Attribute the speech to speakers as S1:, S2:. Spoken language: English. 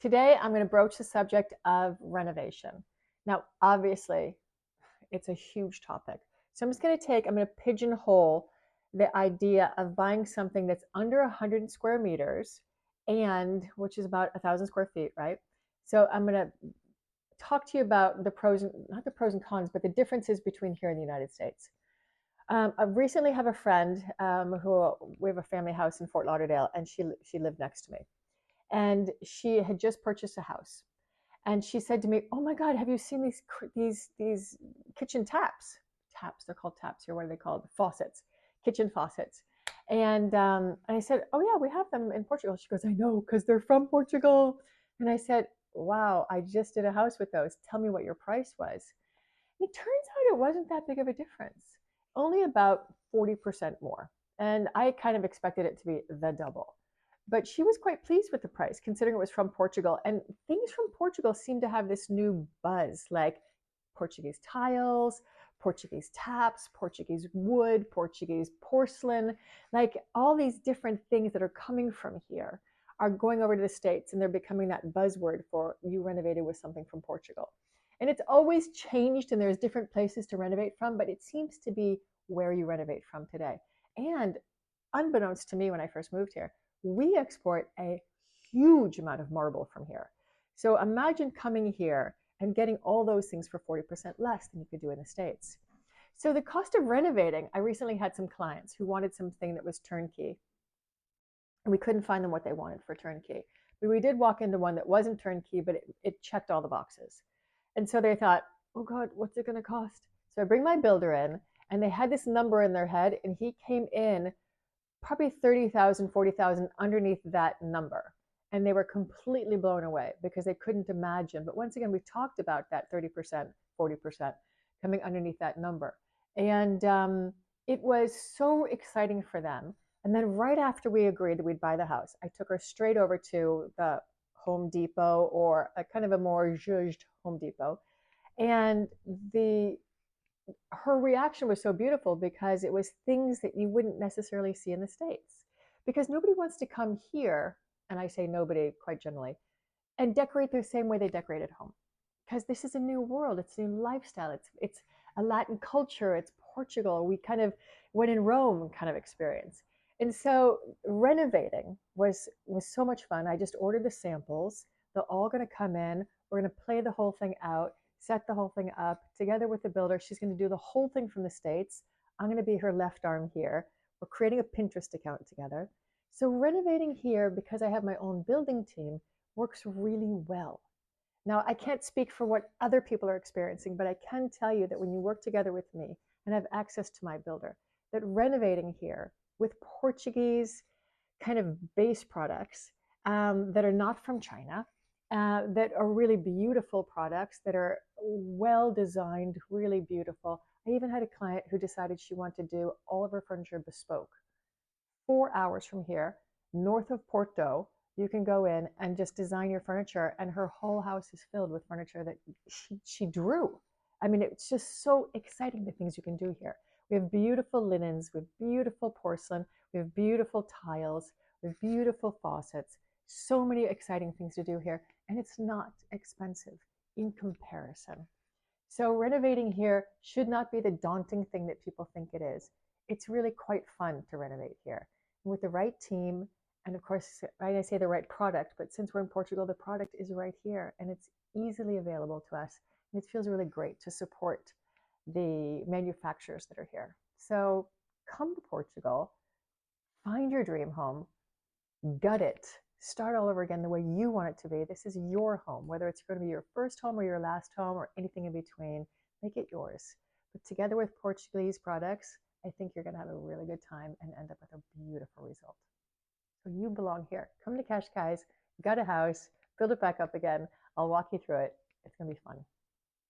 S1: Today, I'm going to broach the subject of renovation. Now, obviously, it's a huge topic. So I'm going to pigeonhole the idea of buying something that's under 100 square meters and which is about 1,000 square feet, right? So I'm going to talk to you about the pros and not the pros and cons, but the differences between here and the United States. I recently have a friend who we have a family house in Fort Lauderdale, and she lived next to me, and she had just purchased a house, and she said to me, "Oh my God, have you seen these kitchen taps? Taps, they're called taps here. What are they called? Faucets, kitchen faucets." And I said, "Oh yeah, we have them in Portugal." She goes, "I know, because they're from Portugal." And I said, "Wow, I just did a house with those. Tell me what your price was." It turns out it wasn't that big of a difference, only about 40% more. And I kind of expected it to be the double. But she was quite pleased with the price, considering it was from Portugal. And things from Portugal seem to have this new buzz, like Portuguese tiles, Portuguese taps, Portuguese wood, Portuguese porcelain, like all these different things that are coming from here are going over to the States, and they're becoming that buzzword for you renovated with something from Portugal. And it's always changed, and there's different places to renovate from, but it seems to be where you renovate from today. And unbeknownst to me when I first moved here, we export a huge amount of marble from here. So imagine coming here and getting all those things for 40% less than you could do in the States. So the cost of renovating, I recently had some clients who wanted something that was turnkey, and we couldn't find them what they wanted for turnkey. But we did walk into one that wasn't turnkey, but it checked all the boxes. And so they thought, oh God, what's it going to cost? So I bring my builder in, and they had this number in their head, and he came in probably 30,000, 40,000 underneath that number. And they were completely blown away because they couldn't imagine. But once again, we've talked about that 30%, 40% coming underneath that number. And it was so exciting for them. And then right after we agreed that we'd buy the house, I took her straight over to the Home Depot, or a kind of a more zhuzhed Home Depot. And the her reaction was so beautiful because it was things that you wouldn't necessarily see in the States. Because nobody wants to come here, and I say nobody quite generally, and decorate the same way they decorate at home. Because this is a new world, it's a new lifestyle, it's a Latin culture, it's Portugal. We kind of when in Rome kind of experience. And so renovating was so much fun. I just ordered the samples. They're all going to come in. We're going to play the whole thing out, set the whole thing up together with the builder. She's going to do the whole thing from the States. I'm going to be her left arm here. We're creating a Pinterest account together. So renovating here, because I have my own building team, works really well. Now, I can't speak for what other people are experiencing, but I can tell you that when you work together with me and have access to my builder, that renovating here with Portuguese kind of base products that are not from China, that are really beautiful products that are well designed, really beautiful. I even had a client who decided she wanted to do all of her furniture bespoke. 4 hours from here, north of Porto, you can go in and just design your furniture, and her whole house is filled with furniture that she drew. I mean, it's just so exciting, the things you can do here. We have beautiful linens, we have beautiful porcelain, we have beautiful tiles, we have beautiful faucets, so many exciting things to do here, and it's not expensive in comparison. So renovating here should not be the daunting thing that people think it is. It's really quite fun to renovate here. And with the right team, and of course, I say the right product, but since we're in Portugal, the product is right here and it's easily available to us. And it feels really great to support the manufacturers that are here. So come to Portugal, find your dream home, gut it, start all over again the way you want it to be. This is your home, whether it's going to be your first home or your last home or anything in between, make it yours. But together with Portuguese products, I think you're going to have a really good time and end up with a beautiful result. So you belong here. Come to Cascais, gut a house, build it back up again. I'll walk you through it. It's going to be fun.